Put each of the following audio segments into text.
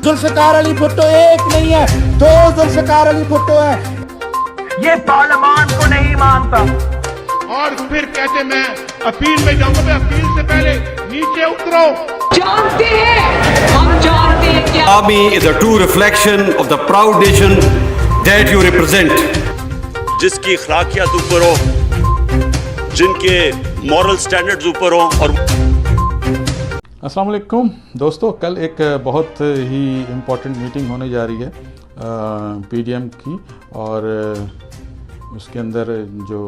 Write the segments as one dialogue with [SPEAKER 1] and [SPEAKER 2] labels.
[SPEAKER 1] जुल्फिकार अली भुट्टो एक नहीं है, दो जुल्फिकार अली भुट्टो है।
[SPEAKER 2] ये पार्लियामान को नहीं मानता।
[SPEAKER 3] और फिर कहते मैं अपील में जाऊंगा, मैं अपील से पहले नीचे उतरो।
[SPEAKER 4] जानते हैं, हम जानते हैं क्या
[SPEAKER 5] Army is a true reflection of the proud nation that you represent. जिसकी अखलाकियात ऊपर हो, जिनके मॉरल स्टैंडर्ड्स ऊपर हो। और
[SPEAKER 6] अस्सलाम वालेकुम दोस्तों, कल एक बहुत ही इम्पॉर्टेंट मीटिंग होने जा रही है पीडीएम की, और उसके अंदर जो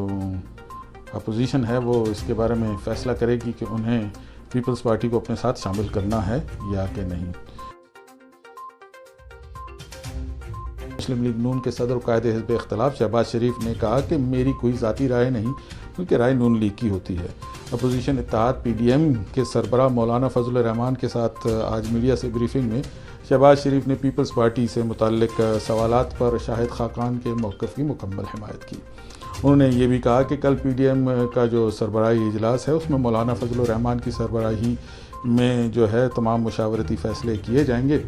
[SPEAKER 6] अपोजिशन है वो इसके बारे में फ़ैसला करेगी कि उन्हें पीपल्स पार्टी को अपने साथ शामिल करना है या कि नहीं। मुस्लिम लीग नून के सदर कायदे हिज़्ब इख्तिलाफ शहबाज शरीफ ने कहा कि मेरी कोई ज़ाती राय नहीं बल्कि राय नून लीग की होती है। अपोजिशन इत्तेहाद पीडीएम के सरबराह मौलाना फजल रहमान के साथ आज मीडिया से ब्रीफिंग में शहबाज शरीफ ने पीपल्स पार्टी से मुताल्लिक सवालात पर शाहिद खाकान के मौक़िफ़ की मुकम्मल हिमायत की। उन्होंने ये भी कहा कि कल पीडीएम का जो सरबराही इजलास है उसमें मौलाना फजल रहमान की सरबराही में जो है तमाम मुशावरती फ़ैसले किए जाएंगे।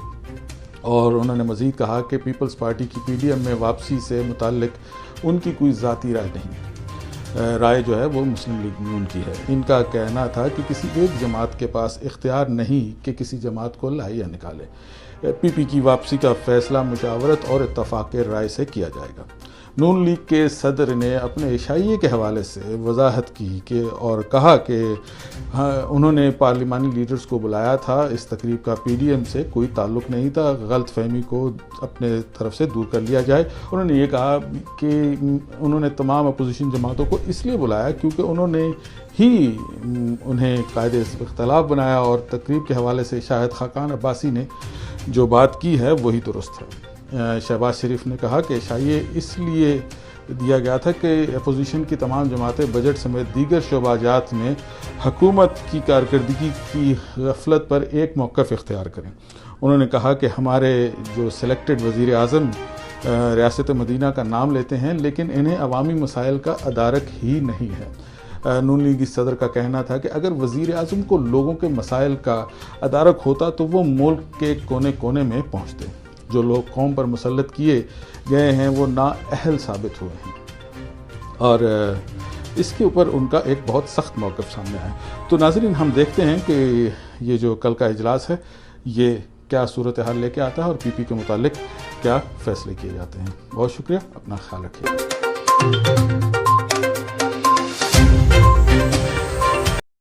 [SPEAKER 6] और उन्होंने मज़ीद कहा कि पीपल्स पार्टी की पीडीएम में वापसी से मुताल्लिक उनकी कोई ज़ाती राय नहीं, राय जो है वो मुस्लिम लीग नून की है। इनका कहना था कि किसी एक जमात के पास इख्तियार नहीं कि किसी जमात को लाए या निकाले। पीपी की वापसी का फ़ैसला मुशावरत और इत्तफ़ाक़ राय से किया जाएगा। नून लीग के सदर ने अपने इशाइये के हवाले से वजाहत की कि और कहा कि उन्होंने पार्लिमानी लीडर्स को बुलाया था। इस तकरीब का पीडीएम से कोई ताल्लुक़ नहीं था, गलत फहमी को अपने तरफ से दूर कर लिया जाए। उन्होंने ये कहा कि उन्होंने तमाम अपोजिशन जमातों को इसलिए बुलाया क्योंकि उन्होंने ही उन्हें कायदे इख्तिलाफ बनाया, और तकरीब के हवाले से शाहिद खाकान अब्बासी ने जो बात की है वही दुरुस्त है। शहबाज शरीफ ने कहा कि इशाइये इसलिए दिया गया था कि अपोजिशन की तमाम जमातें बजट समेत दीगर शोबाजात में हुकूमत की कारकर्दगी की गफलत पर एक मौक़िफ़ इख्तियार करें। उन्होंने कहा कि हमारे जो सिलेक्टेड वज़ीर आज़म रियासत मदीना का नाम लेते हैं लेकिन इन्हें अवामी मसाइल का अदारक ही नहीं है। नून लीगी सदर का कहना था कि अगर वज़ीर आज़म को लोगों के मसाइल का अदारक होता तो वो मुल्क के कोने कोने में पहुँचते। जो लोग कौम पर मुसल्लत किए गए हैं वो नाअहल साबित हुए हैं, और इसके ऊपर उनका एक बहुत सख्त मौक़िफ़ सामने आया। तो नाज़रीन, हम देखते हैं कि ये जो कल का इजलास है ये क्या सूरत हाल लेके आता है और पीपी के मुतालिक क्या फ़ैसले किए जाते हैं। बहुत शुक्रिया, अपना ख्याल रखिए।